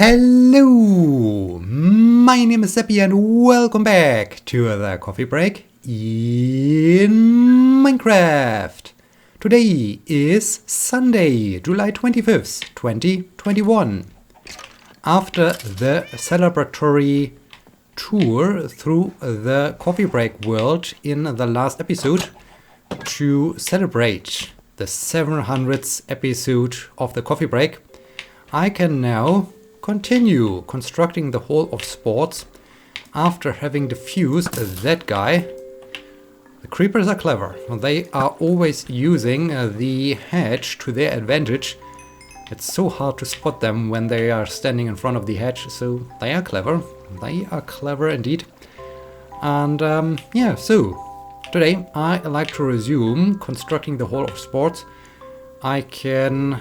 Hello, my name is Sebbi and welcome back to the coffee break in Minecraft. Today is Sunday, July 25th, 2021. After the celebratory tour through the coffee break world in the last episode to celebrate the 700th episode of the coffee break, I can now continue constructing the Hall of Sports after having defused that guy. The creepers are clever. They are always using the hedge to their advantage. It's so hard to spot them when they are standing in front of the hedge, so they are clever. They are clever indeed. And yeah, so today I like to resume constructing the Hall of Sports. I can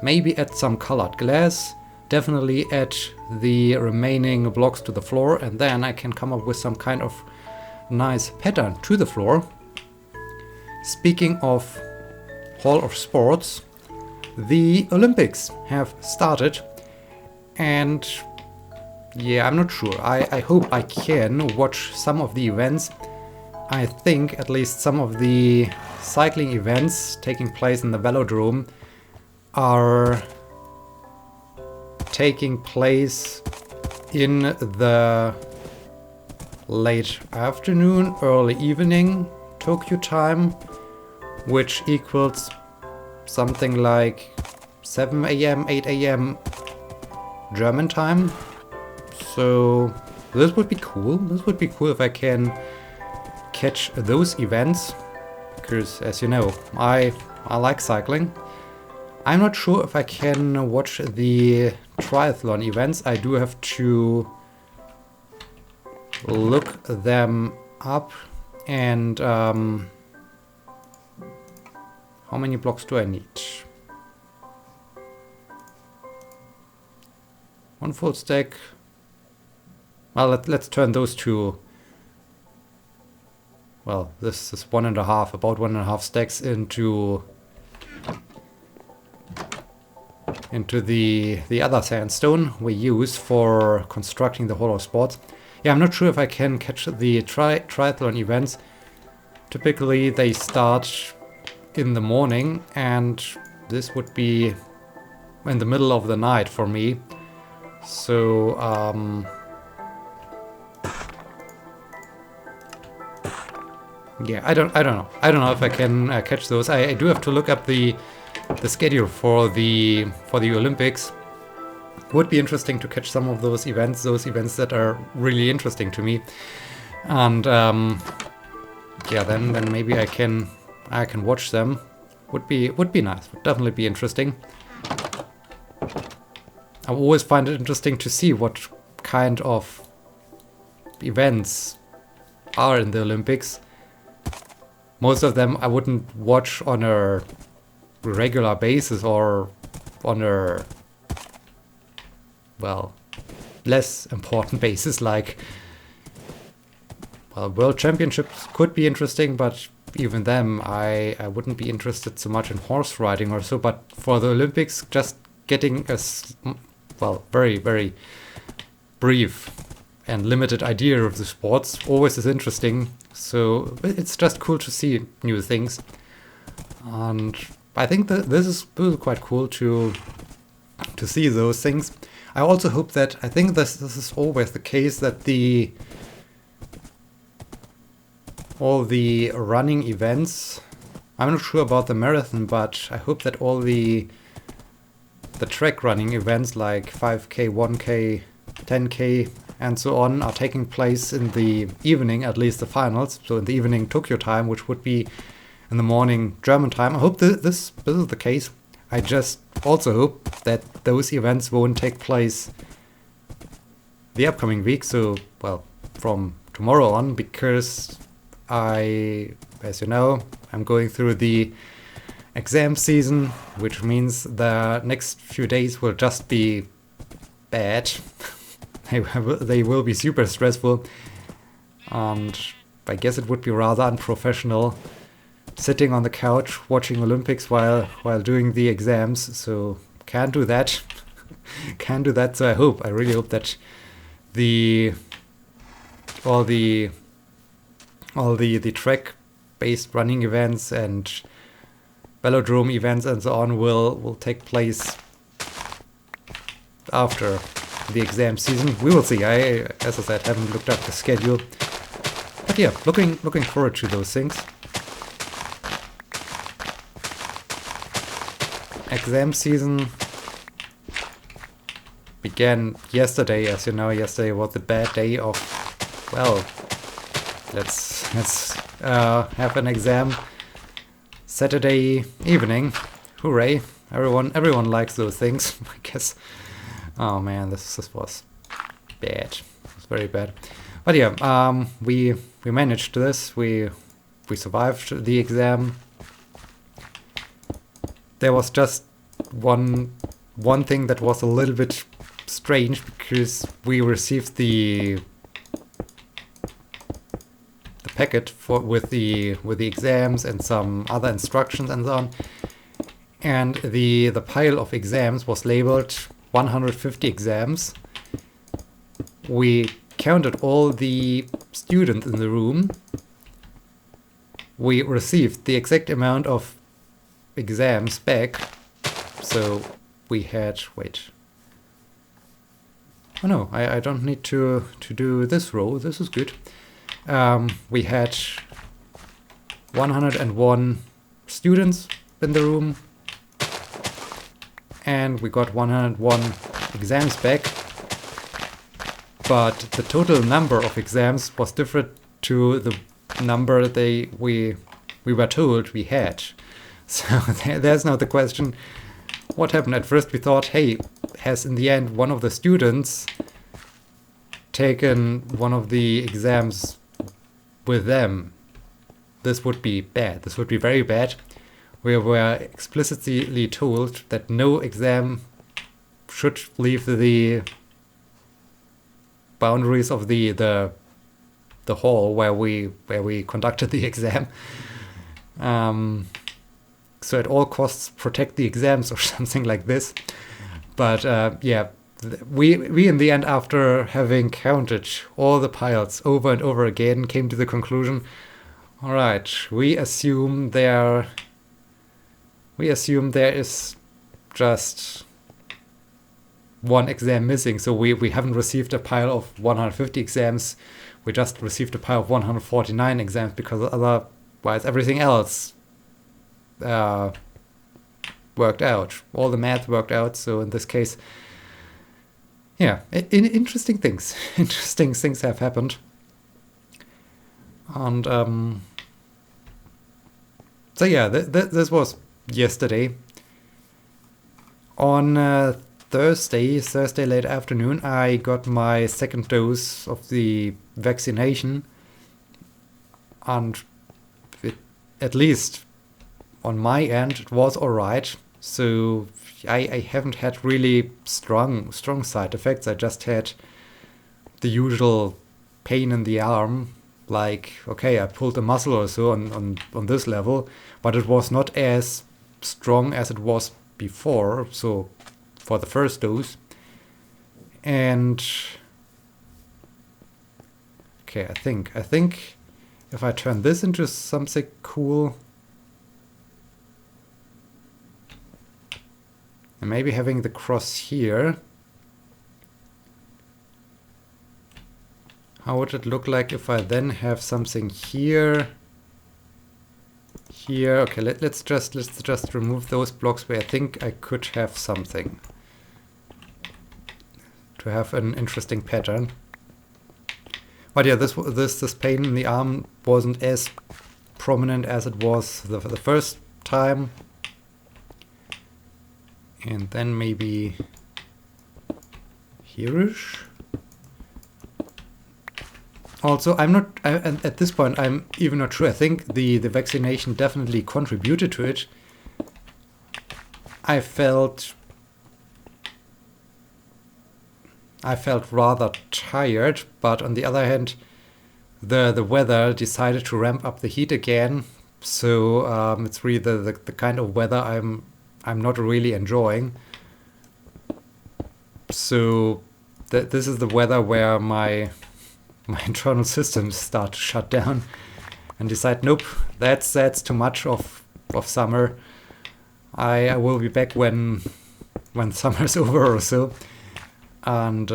maybe add some colored glass, definitely add the remaining blocks to the floor, and then I can come up with some kind of nice pattern to the floor. Speaking of Hall of Sports, the Olympics have started, and yeah, I'm not sure. I hope I can watch some of the events. I think at least some of the cycling events taking place in the velodrome are taking place in the late afternoon, early evening Tokyo time, which equals something like 7 a.m., 8 a.m. German time. So this would be cool. This would be cool if I can catch those events, because as you know, I like cycling. I'm not sure if I can watch the triathlon events. I do have to look them up. And how many blocks do I need? One full stack. Well, let's turn those two. Well, this is about 1.5 stacks into the other sandstone we use for constructing the Hall of Sports. Yeah, I'm not sure if I can catch the triathlon events. Typically they start in the morning, and this would be in the middle of the night for me. So yeah, I don't know. I don't know if I can catch those. I do have to look up the schedule for the Olympics. Would be interesting to catch some of those events that are really interesting to me. And yeah, then maybe I can watch them. Would be nice. Would definitely be interesting. I always find it interesting to see what kind of events are in the Olympics. Most of them I wouldn't watch on a regular basis or on a, well, less important basis, like, well, World Championships could be interesting, but even them I wouldn't be interested so much in horse riding or so. But for the Olympics, just getting a very, very brief and limited idea of the sports always is interesting. So it's just cool to see new things, and I think that this is quite cool to see those things. I also hope that, I think this is always the case, that all the running events, I'm not sure about the marathon, but I hope that all the track running events like 5K, 1K, 10K and so on are taking place in the evening, at least the finals. So in the evening Tokyo time, which would be in the morning German time. I hope this is the case. I just also hope that those events won't take place the upcoming week. So, well, from tomorrow on, because as you know, I'm going through the exam season, which means the next few days will just be bad. They will be super stressful, and I guess it would be rather unprofessional sitting on the couch watching Olympics while doing the exams, so can't do that. can't do that. So I really hope that all the track based running events and velodrome events and so on will take place after the exam season. We will see. I, as I said, haven't looked up the schedule, but yeah, looking forward to those things. Exam season began yesterday. As you know, yesterday was the bad day of, well, let's have an exam Saturday evening. Hooray! Everyone likes those things, I guess. Oh man, this was bad. It was very bad. But yeah, we managed this. We survived the exam. There was just one thing that was a little bit strange, because we received the packet with the exams and some other instructions and so on, and the pile of exams was labeled 150 exams. We counted all the students in the room. We received the exact amount of exams back. So we had, wait. Oh no, I don't need to do this row. This is good. We had 101 students in the room, and we got 101 exams back. But the total number of exams was different to the number we were told we had. So there's now the question, what happened? At first we thought, hey, has in the end one of the students taken one of the exams with them? This would be bad. This would be very bad. We were explicitly told that no exam should leave the boundaries of the hall where we conducted the exam. So at all costs protect the exams or something like this. But yeah, we in the end, after having counted all the piles over and over again, came to the conclusion, all right, we assume there is just one exam missing. So we haven't received a pile of 150 exams. We just received a pile of 149 exams, because otherwise everything else worked out. All the math worked out. So in this case, yeah, interesting things. Interesting things have happened. And so yeah, this was yesterday. On Thursday late afternoon, I got my second dose of the vaccination, and at least on my end, it was alright. So I haven't had really strong side effects. I just had the usual pain in the arm, like, okay, I pulled a muscle or so on this level, but it was not as strong as it was before, so for the first dose. And okay, I think if I turn this into something cool, and maybe having the cross here, how would it look like if I then have something here? Here, okay, let's just remove those blocks where I think I could have something to have an interesting pattern. But yeah, this pain in the arm wasn't as prominent as it was the first time. And then maybe here-ish. Also, at this point, I'm even not sure. I think the vaccination definitely contributed to it. I felt rather tired, but on the other hand, the weather decided to ramp up the heat again. So it's really the kind of weather I'm not really enjoying. So this is the weather where my internal systems start to shut down and decide, nope, that's too much of summer. I will be back when summer's over or so. And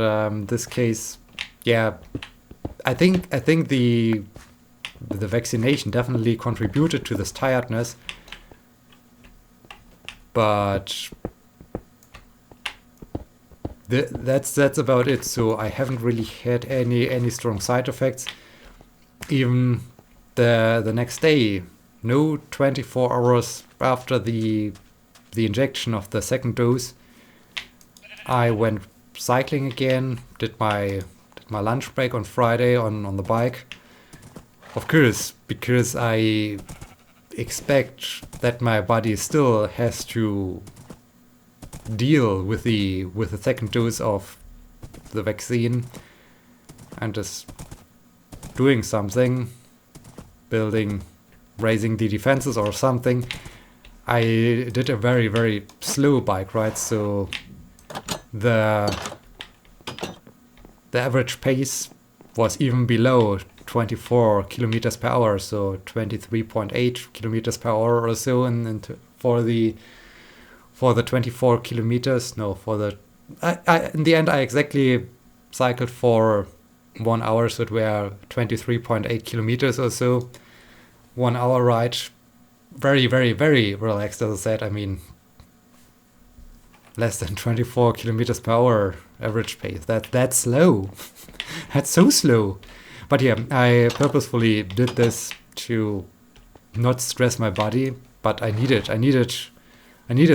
this case, yeah, I think the vaccination definitely contributed to this tiredness, but that's about it. So I haven't really had any strong side effects. Even the next day, no 24 hours after the injection of the second dose, I went cycling again, did my lunch break on Friday on the bike. Of course, because I expect that my body still has to deal with the second dose of the vaccine and just doing something, raising the defenses or something. I did a very, very slow bike ride, so the average pace was even below 24 kilometers per hour, so 23.8 kilometers per hour or so, and for the 24 kilometers, no, for the in the end I exactly cycled for 1 hour, so it were 23.8 kilometers or so. 1 hour ride, very, very, very relaxed, as I said. I mean, less than 24 kilometers per hour average pace. That's slow. That's so slow. But yeah, I purposefully did this to not stress my body, but I needed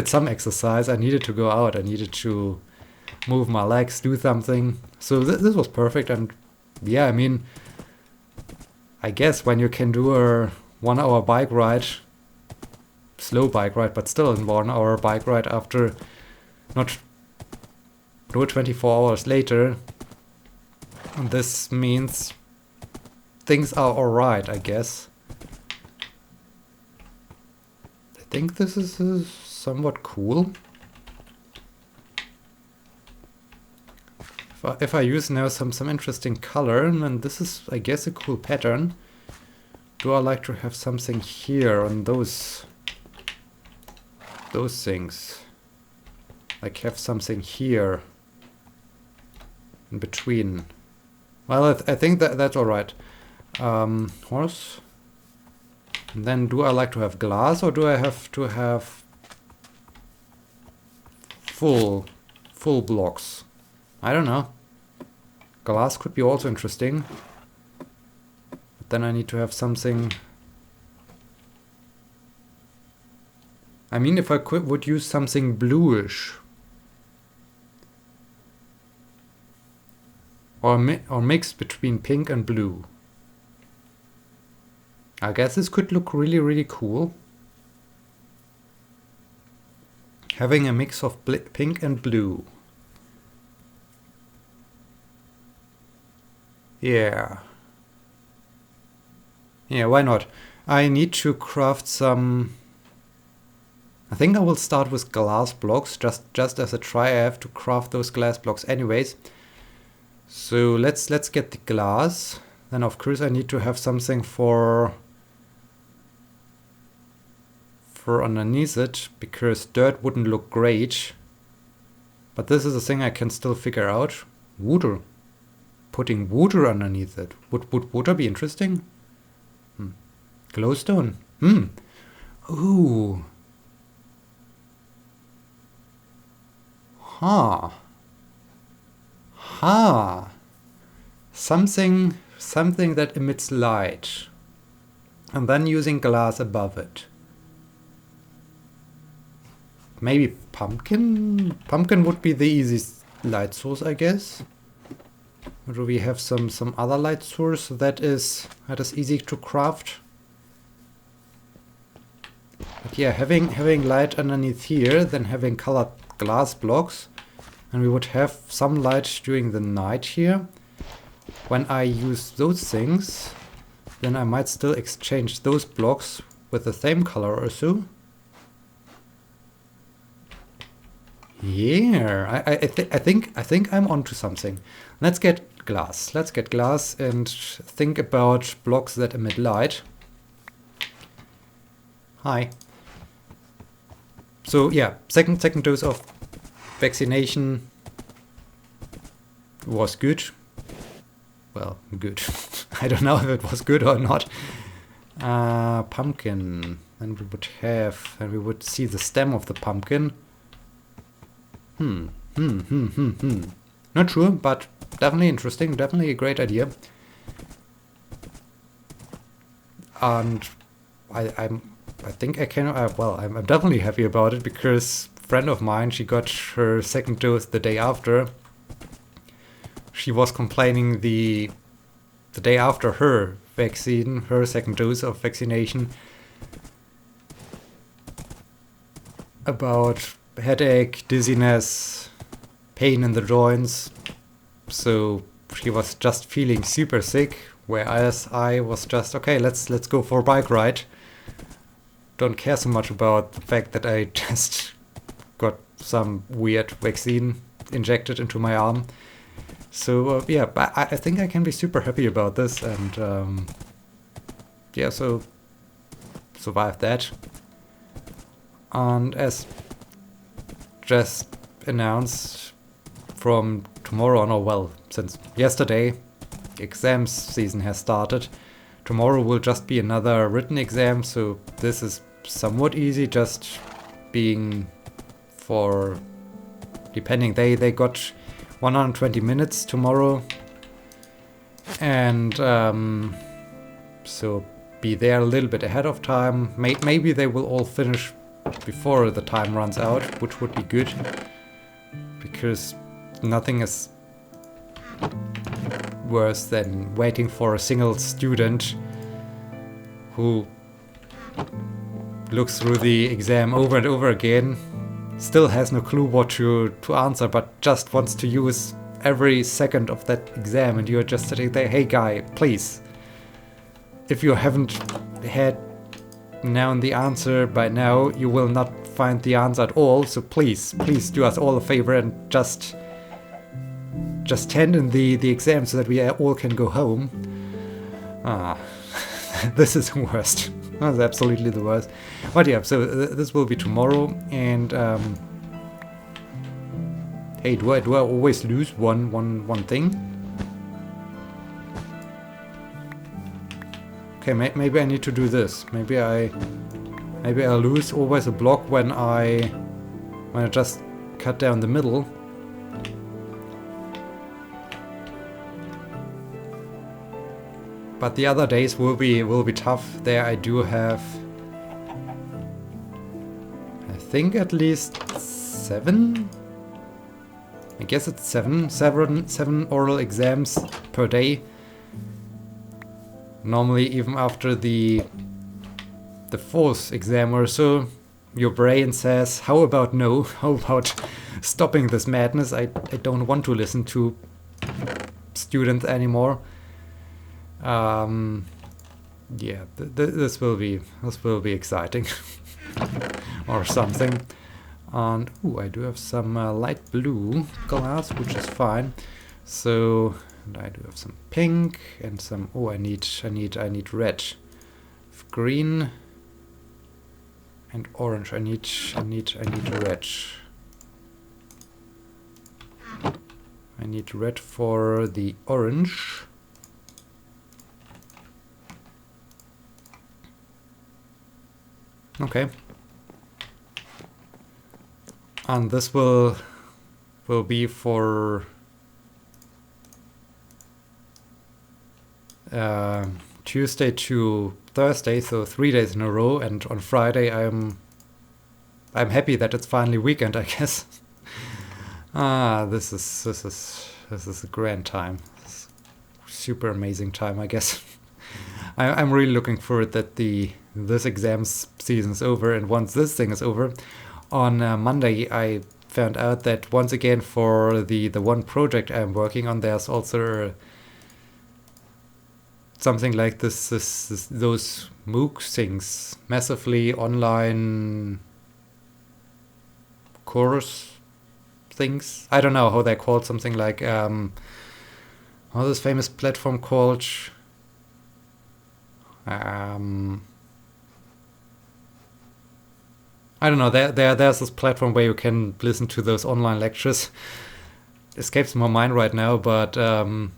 some exercise. I needed to go out. I needed to move my legs, do something. So this was perfect. And yeah, I mean, I guess when you can do a 1 hour bike ride, slow bike ride, but still a 1 hour bike ride after no 24 hours later, this means things are alright, I guess. I think this is somewhat cool. If I use now some interesting color, and this is, I guess, a cool pattern. Do I like to have something here on those things? Like have something here in between. Well, I think that's all right. Horse. And then do I like to have glass, or do I have to have full blocks? I don't know. Glass could be also interesting. But then I need to have something. I mean, if I would use something bluish. Or mix between pink and blue. I guess this could look really, really cool. Having a mix of pink and blue. Yeah. Yeah, why not? I need to craft some. I think I will start with glass blocks, just as a try. I have to craft those glass blocks anyways. So let's get the glass. Then of course I need to have something for underneath it, because dirt wouldn't look great. But this is a thing I can still figure out. Water. Putting water underneath it. Would water be interesting? Glowstone. Ooh. Huh. Something that emits light. And then using glass above it. Maybe pumpkin? Pumpkin would be the easiest light source, I guess. Or do we have some other light source that is easy to craft? But yeah, having light underneath here, then having colored glass blocks, and we would have some light during the night here. When I use those things, then I might still exchange those blocks with the same color or so. Yeah, I think I'm onto something. Let's get glass. Let's get glass and think about blocks that emit light. Hi. So yeah, second dose of vaccination was good. Well, good. I don't know if it was good or not. Pumpkin. Then we would see the stem of the pumpkin. Not sure, but definitely interesting. Definitely a great idea. And I think I can. Well, I'm definitely happy about it because a friend of mine, she got her second dose the day after. She was complaining the day after her vaccine, her second dose of vaccination, about headache, dizziness, pain in the joints. So she was just feeling super sick, whereas I was just, okay, let's go for a bike ride. Don't care so much about the fact that I just got some weird vaccine injected into my arm. So yeah, but I think I can be super happy about this, and yeah, so survive that. And as just announced, from tomorrow on, or well, since yesterday, exams season has started. Tomorrow will just be another written exam, so this is somewhat easy, just being for, depending, they got 120 minutes tomorrow, and so be there a little bit ahead of time. Maybe they will all finish before the time runs out, which would be good, because nothing is worse than waiting for a single student who looks through the exam over and over again, still has no clue what to answer, but just wants to use every second of that exam, and you're just sitting there, hey guy, please, if you haven't had known the answer by now, you will not find the answer at all, so please do us all a favor and just hand in the exam so that we all can go home. This is the worst. That's absolutely the worst. But yeah, so this will be tomorrow, and hey, do I always lose one thing? Okay, maybe I need to do this. Maybe I lose always a block when I just cut down the middle. But the other days will be tough. There I do have, I think, at least 7. I guess it's 7 oral exams per day. Normally, even after the 4th exam or so, your brain says, how about no? How about stopping this madness? I don't want to listen to students anymore. Yeah, this will be exciting or something. And I do have some light blue glass, which is fine. So, and I do have some pink and some. I need red, green, and orange. I need red. I need red for the orange. Okay. And this will be for Tuesday to Thursday, so 3 days in a row. And on Friday, I'm happy that it's finally weekend, I guess. This is a grand time. Super amazing time, I guess. I'm really looking forward that this exam season's over, and once this thing is over, on Monday I found out that once again for the one project I'm working on, there's also something like those MOOC things, massively online course things. I don't know how they're called. Something like what's this famous platform called? I don't know. There's this platform where you can listen to those online lectures. Escapes my mind right now, but I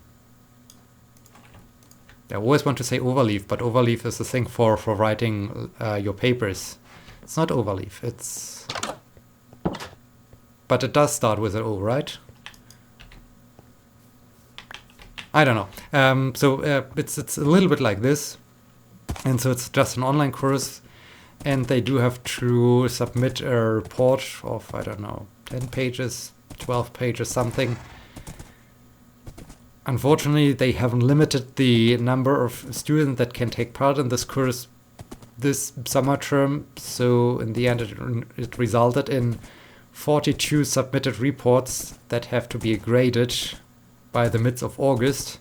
always want to say Overleaf, but Overleaf is the thing for writing your papers. It's not Overleaf. It's, but it does start with an O, right? I don't know. So it's a little bit like this, and so it's just an online course, and they do have to submit a report of, I don't know, 10 pages, 12 pages, something. Unfortunately, they haven't limited the number of students that can take part in this course this summer term, so in the end it resulted in 42 submitted reports that have to be graded by the midst of August.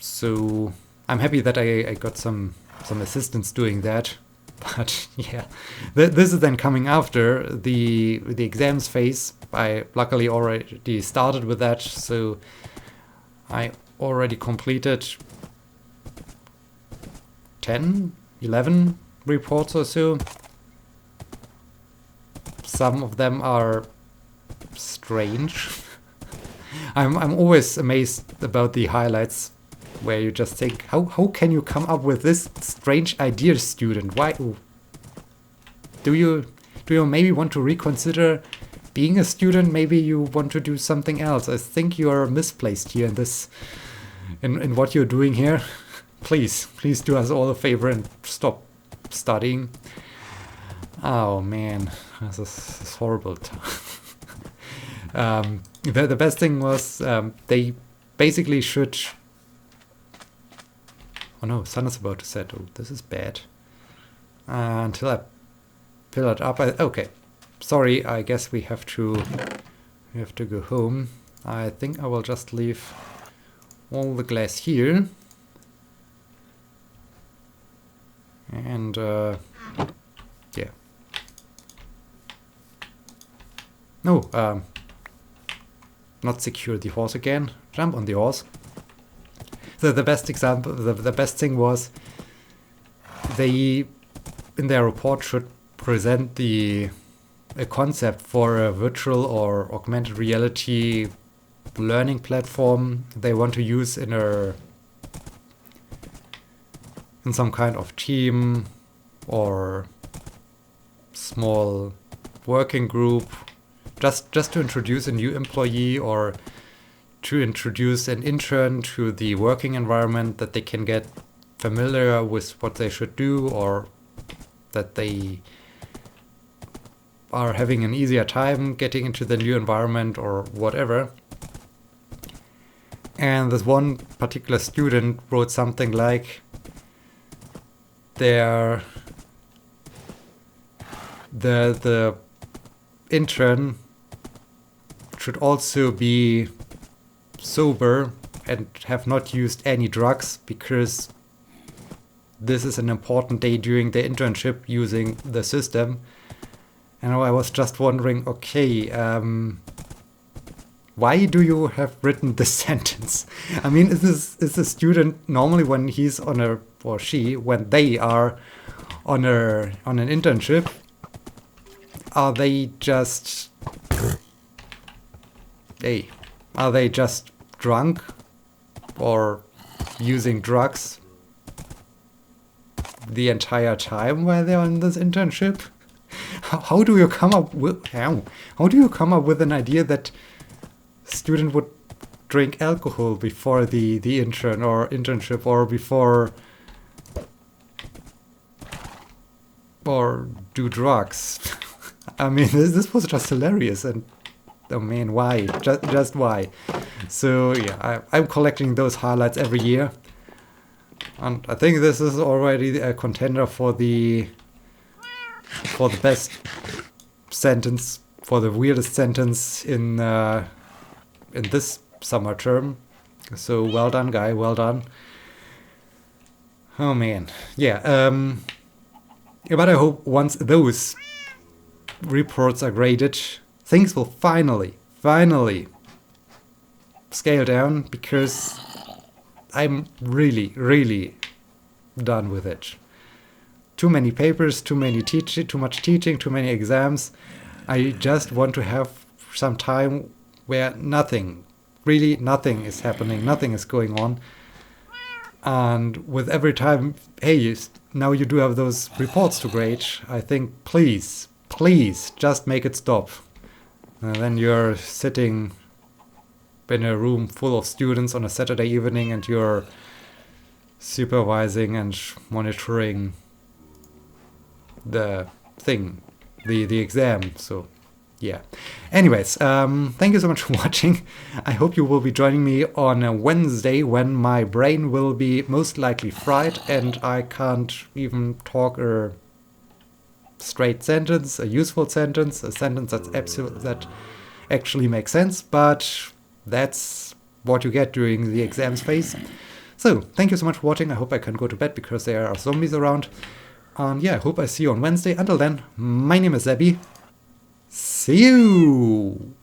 So I'm happy that I got some assistance doing that. But yeah, this is then coming after the exams phase. I luckily already started with that, so I already completed 10, 11 reports or so. Some of them are strange. I'm always amazed about the highlights where you just think, how can you come up with this strange idea, student? Why do you maybe want to reconsider being a student? Maybe you want to do something else. I think you are misplaced here in this, in what you're doing here. Please do us all a favor and stop studying. Oh man, this is horrible. The best thing was they basically should. Oh no, sun is about to set. Oh, this is bad. Until I fill it up. Okay, sorry. I guess we have to go home. I think I will just leave all the glass here. And yeah. No, not secure the horse again. Jump on the horse. So the best example, the best thing was they, in their report, should present a concept for a virtual or augmented reality learning platform they want to use in some kind of team or small working group, just to introduce a new employee or to introduce an intern to the working environment, that they can get familiar with what they should do, or that they are having an easier time getting into the new environment or whatever. And this one particular student wrote something like the intern should also be sober and have not used any drugs, because this is an important day during the internship using the system. And I was just wondering, okay, why do you have written this sentence? I mean, is the student normally when he's on a, or she, when they are on an internship, are they just drunk or using drugs the entire time while they're on this internship? How do you come up with an idea that student would drink alcohol before the intern or internship, or before, or do drugs? I mean, this was just hilarious, and oh man, why? Just why? So yeah, I'm collecting those highlights every year, and I think this is already a contender for the best sentence, for the weirdest sentence in this summer term. So well done, guy, well done. Oh man, yeah. But I hope once those reports are graded, things will finally scale down, because I'm really done with it. Too many papers, too much teaching, too many exams. I just want to have some time where nothing is happening, nothing is going on. And with every time, hey, now you do have those reports to grade, I think, please, just make it stop. And then you're sitting in a room full of students on a Saturday evening and you're supervising and monitoring the thing, the exam. So yeah. Anyways, thank you so much for watching. I hope you will be joining me on a Wednesday, when my brain will be most likely fried and I can't even talk a straight sentence, a useful sentence, a sentence that actually makes sense. But that's what you get during the exams phase. So thank you so much for watching. I hope I can go to bed because there are zombies around. And yeah, I hope I see you on Wednesday. Until then, my name is Sebbi. See you!